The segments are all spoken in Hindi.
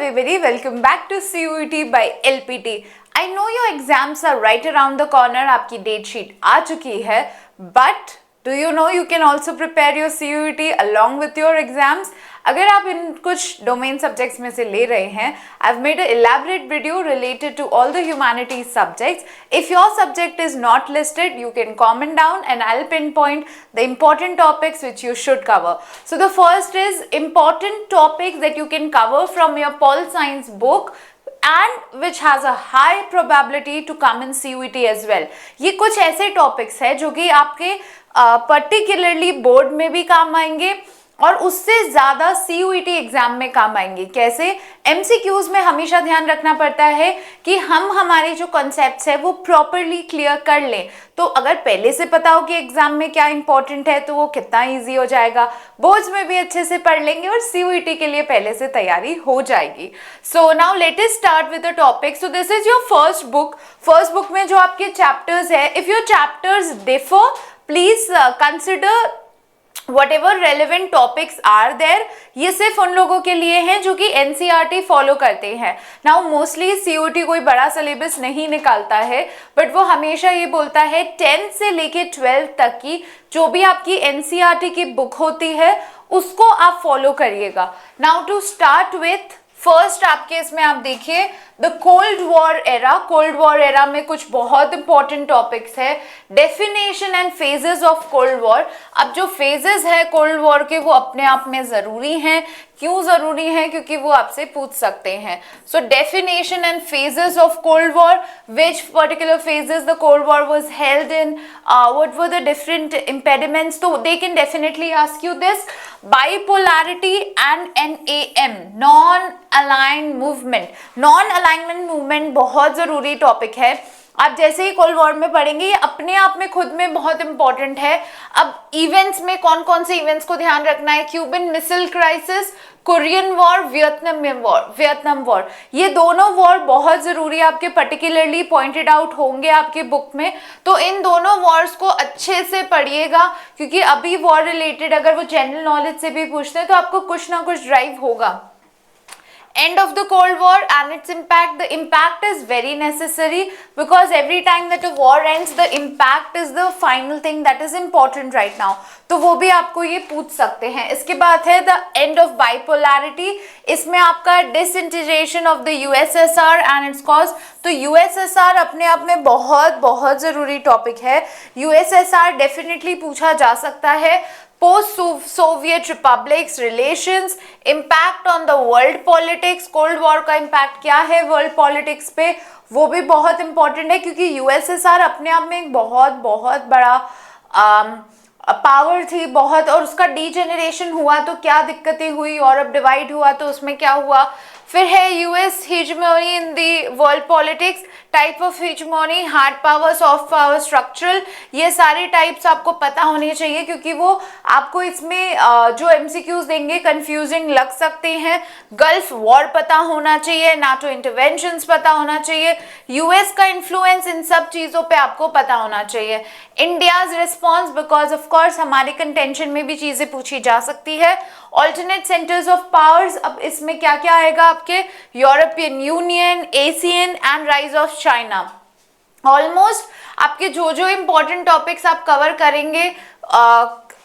everybody, welcome back to CUET by LPT. I know your exams are right around the corner, आपकी डेट शीट आ चुकी है, but do you know you can also prepare your CUET along with your exams? अगर आप इन कुछ डोमेन सब्जेक्ट्स में से ले रहे हैं, I've made an elaborate video related to all the humanities subjects. If your subject is not listed, you can comment down and I'll pinpoint the important topics which you should cover. So the first is important topics that you can cover from your Pol Science book and which has a high probability to come in CUET as well. ये कुछ ऐसे टॉपिक्स हैं जो कि आपके पर्टिकुलरली बोर्ड में भी काम आएंगे और उससे ज़्यादा CUET एग्जाम में काम आएंगे. कैसे? MCQs में हमेशा ध्यान रखना पड़ता है कि हम हमारे जो कॉन्सेप्ट्स है वो प्रॉपरली क्लियर कर लें. तो अगर पहले से पता हो कि एग्जाम में क्या इंपॉर्टेंट है तो वो कितना इजी हो जाएगा. बोर्ड्स में भी अच्छे से पढ़ लेंगे और CUET के लिए पहले से तैयारी हो जाएगी. So now let us start with the topic. So this is your first book. First book में जो आपके चैप्टर्स है, if your chapters differ please consider whatever relevant topics are there. ये सिर्फ उन लोगों के लिए हैं जो कि NCERT फॉलो करते हैं. नाउ मोस्टली CUET कोई बड़ा सिलेबस नहीं निकालता है, बट वो हमेशा ये बोलता है 10 से लेके 12 तक की जो भी आपकी NCERT की बुक होती है उसको आप फॉलो करिएगा. Now to start with first आपके इसमें आप देखिए the cold war era. Cold war era में कुछ बहुत इंपॉर्टेंट टॉपिक्स है. Definition and phases of cold war. अब जो फेजेस है कोल्ड वॉर के वो अपने आप में ज़रूरी हैं. क्यों ज़रूरी हैं? क्योंकि वो आपसे पूछ सकते हैं. So definition and phases of cold war, which particular phases the cold war was held in, what were the different impediments. तो they can definitely ask you this. Bipolarity and NAM, non aligned movement. Non alignment movement बहुत ज़रूरी टॉपिक है. आप जैसे ही कोल्ड वॉर में पढ़ेंगे, ये अपने आप में खुद में बहुत इंपॉर्टेंट है. अब इवेंट्स में कौन कौन से इवेंट्स को ध्यान रखना है? Cuban missile crisis, Korean war, Vietnam war. ये दोनों वॉर बहुत ज़रूरी है, आपके पर्टिकुलरली पॉइंटेड आउट होंगे आपके बुक में. तो इन दोनों वॉर्स को अच्छे से पढ़िएगा क्योंकि अभी वॉर रिलेटेड अगर वो जनरल नॉलेज से भी पूछते हैं तो आपको कुछ ना कुछ ड्राइव होगा. End of the Cold War and its impact. The impact is very necessary because every time that a war ends, the impact is the final thing that is important right now. तो वो भी आपको ये पूछ सकते हैं. इसके बाद है the end of bipolarity. इसमें आपका disintegration of the USSR and its cause. तो USSR अपने आप में बहुत बहुत ज़रूरी टॉपिक है. USSR डेफिनेटली पूछा जा सकता है. Post-Soviet republics relations, impact on the world politics. Cold war का इम्पैक्ट क्या है वर्ल्ड पॉलिटिक्स पे, वो भी बहुत इंपॉर्टेंट है क्योंकि USSR अपने आप में एक बहुत बहुत बड़ा पावर थी बहुत, और उसका डीजेनरेशन हुआ तो क्या दिक्कतें हुई, यूरोप डिवाइड हुआ तो उसमें क्या हुआ. फिर है US hegemony in the world politics. Type of hegemony, hard power, soft power, structural. ये सारे टाइप्स आपको पता होने चाहिए क्योंकि वो आपको इसमें जो MCQs देंगे कंफ्यूजिंग लग सकते हैं. गल्फ वॉर पता होना चाहिए, नाटो इंटरवेंशंस पता होना चाहिए, US का इन्फ्लुएंस, इन सब चीज़ों पे आपको पता होना चाहिए. India's response, because of course हमारे कंटेंशन में भी चीज़ें पूछी जा सकती है. Alternate centres of powers. अब इसमें क्या क्या आएगा आपके? European union, ASEAN and rise of China. Almost आपके जो जो इम्पोर्टेंट टॉपिक्स आप कवर करेंगे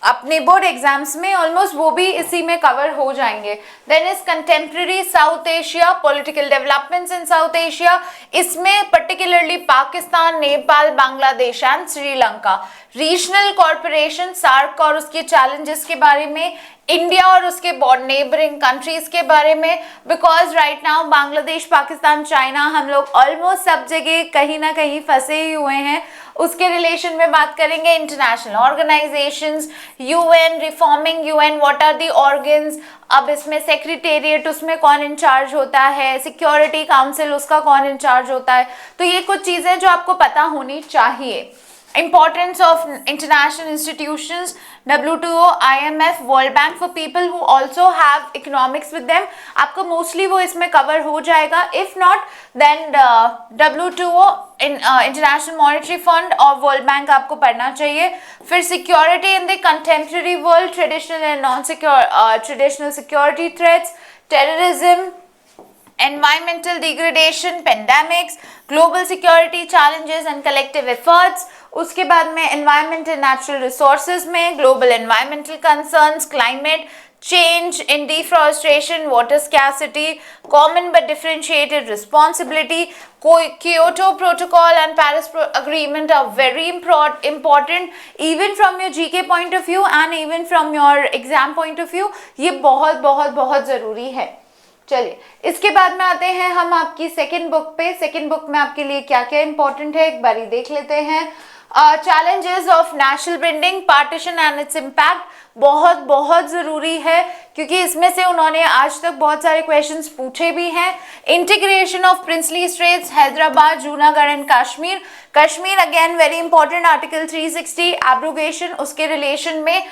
अपने बोर्ड एग्जाम्स में, ऑलमोस्ट वो भी इसी में कवर हो जाएंगे. Then is contemporary South Asia, political developments in South Asia. इसमें particularly Pakistan, Nepal, Bangladesh and Sri Lanka. Regional corporation, SAARC और उसके चैलेंजेस के बारे में. इंडिया और उसके नेबरिंग कंट्रीज के बारे में, because right now Bangladesh, Pakistan, China, हम लोग ऑलमोस्ट सब जगह कहीं ना कहीं फंसे ही हुए हैं. उसके रिलेशन में बात करेंगे. International organisations, UN, reforming UN, what are the organs. अब इसमें सेक्रेटेरिएट, उसमें कौन इंचार्ज होता है, सिक्योरिटी काउंसिल, उसका कौन इंचार्ज होता है. तो ये कुछ चीज़ें जो आपको पता होनी चाहिए. Importance of international institutions, WTO, IMF, World Bank for people who also have economics with them. आपको मोस्टली वो इसमें कवर हो जाएगा. If not, then WTO, International Monetary Fund और World Bank आपको पढ़ना चाहिए. फिर security in the contemporary world, traditional and non-secure, traditional security threats, terrorism, environmental degradation, pandemics, global security challenges and collective efforts. उसके बाद में environment and natural resources में global environmental concerns, climate change in deforestation, water scarcity, common but differentiated responsibility. Kyoto Protocol and Paris Agreement are very important even from your GK point of view and even from your exam point of view. ये बहुत बहुत बहुत ज़रूरी है. चलिए इसके बाद में आते हैं हम आपकी सेकेंड बुक पे. सेकेंड बुक में आपके लिए क्या क्या इंपॉर्टेंट है एक बारी देख लेते हैं. Challenges of national building, partition and its impact बहुत बहुत ज़रूरी है क्योंकि इसमें से उन्होंने आज तक बहुत सारे क्वेश्चंस पूछे भी हैं. Integration of princely states, Hyderabad, Junagadh and Kashmir. Kashmir again very important, article 360 abrogation, उसके रिलेशन में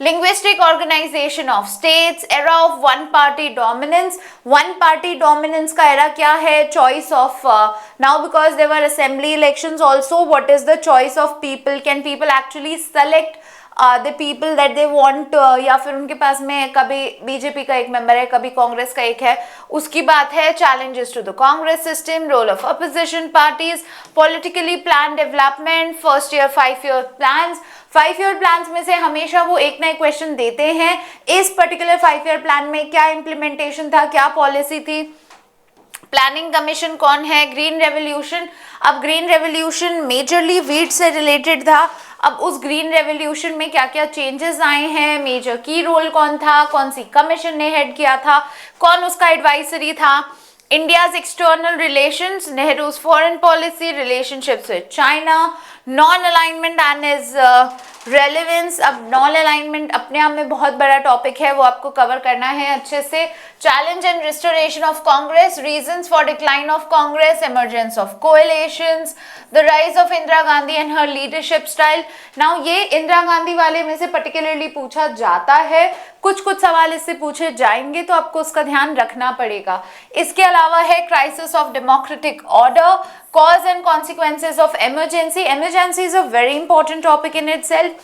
linguistic organization of states, era of one party dominance. One party dominance का era क्या है? Choice of now because there were assembly elections also, what is the choice of people? Can people actually select the people that they want? या फिर उनके पास में कभी बीजेपी का एक मेंबर है, कभी कांग्रेस का एक है, उसकी बात है. challenges to the Congress system, role of opposition parties, politically planned development, first year 5-year plans. 5-year plans में से हमेशा वो एक ना एक क्वेश्चन देते हैं. इस पर्टिकुलर 5-year प्लान में क्या इम्प्लीमेंटेशन था, क्या पॉलिसी थी, प्लानिंग कमीशन कौन है, ग्रीन रेवोल्यूशन. अब ग्रीन रेवोल्यूशन मेजरली वीट से रिलेटेड था. अब उस ग्रीन रेवोल्यूशन में क्या क्या चेंजेस आए हैं, मेजर की रोल कौन था, कौन सी कमीशन ने हेड किया था, कौन उसका एडवाइजरी था. India's external relations, Nehru's foreign policy, relationships with China, non-alignment and his relevance. अब non-alignment अपने आप में बहुत बड़ा टॉपिक है, वो आपको कवर करना है अच्छे से. Challenge and restoration of Congress, reasons for decline of Congress, emergence of coalitions, the rise of Indira Gandhi and her leadership style. Now ये इंदिरा गांधी वाले में से particularly पूछा जाता है, कुछ सवाल इससे पूछे जाएंगे तो आपको उसका ध्यान रखना पड़ेगा. इसके अलावा है crisis of democratic order, cause and consequences of emergency. Emergency is a very important topic in itself.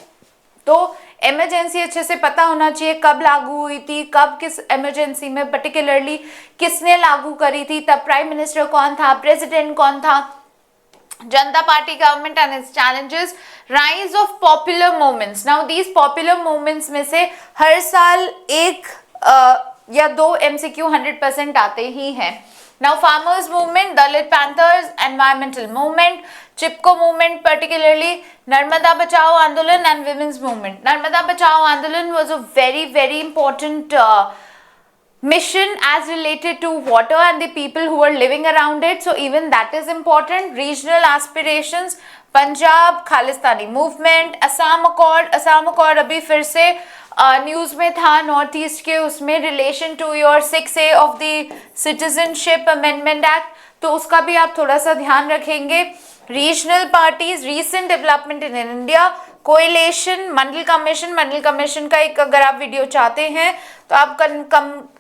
तो इमरजेंसी अच्छे से पता होना चाहिए, कब लागू हुई थी, कब किस इमरजेंसी में पर्टिकुलरली किसने लागू करी थी, तब प्राइम मिनिस्टर कौन था, प्रेसिडेंट कौन था, जनता party government and it's challenges, rise of popular movements. Now these popular movements में से हर साल एक या दो MCQ 100% आते ही हैं. Now farmers movement, Dalit Panthers, environmental movement, Chipko movement, particularly Narmada Bachao Andolan and women's movement. Narmada Bachao Andolan was a very important mission as related to water and the people who were living around it. So even that is important. Regional aspirations, Punjab, Khalistani movement, Assam Accord. Assam Accord अभी फिर से न्यूज़ में था नॉर्थ ईस्ट के, उसमें relation to your 6A of the citizenship amendment act, तो उसका भी आप थोड़ा सा ध्यान रखेंगे. Regional parties, recent development in India, coalition, Mandal commission का एक अगर आप वीडियो चाहते हैं तो आप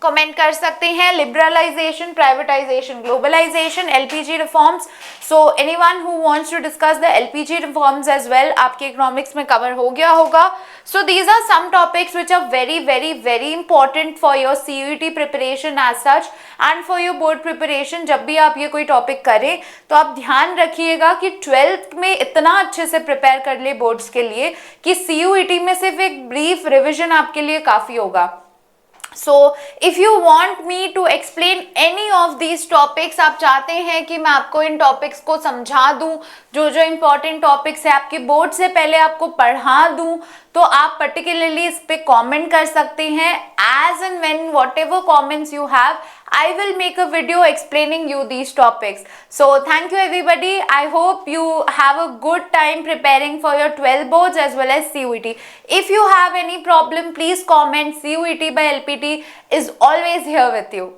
कमेंट कर सकते हैं. Liberalisation, privatisation, globalisation, LPG reforms. So anyone who wants to discuss the LPG reforms as well, आपके इकोनॉमिक्स में कवर हो गया होगा. So these are some topics which are very important for your CUET preparation as such and for your board preparation. जब भी आप ये कोई टॉपिक करें तो आप ध्यान रखिएगा कि 12th में इतना अच्छे से प्रिपेयर कर ले बोर्ड्स के लिए कि CUET में सिर्फ एक ब्रीफ रिविजन आपके लिए काफ़ी होगा. So if you want me to explain any of these topics, आप चाहते हैं कि मैं आपको इन टॉपिक्स को समझा दूं, जो इम्पोर्टेंट टॉपिक्स है आपके बोर्ड से पहले आपको पढ़ा दूं, तो आप पर्टिकुलरली इस पे कमेंट कर सकते हैं. As and when whatever comments you have, I will make a video explaining you these topics. So thank you everybody. I hope you have a good time preparing for your 12 boards as well as CUET. If you have any problem, please comment. CUET by LPT is always here with you.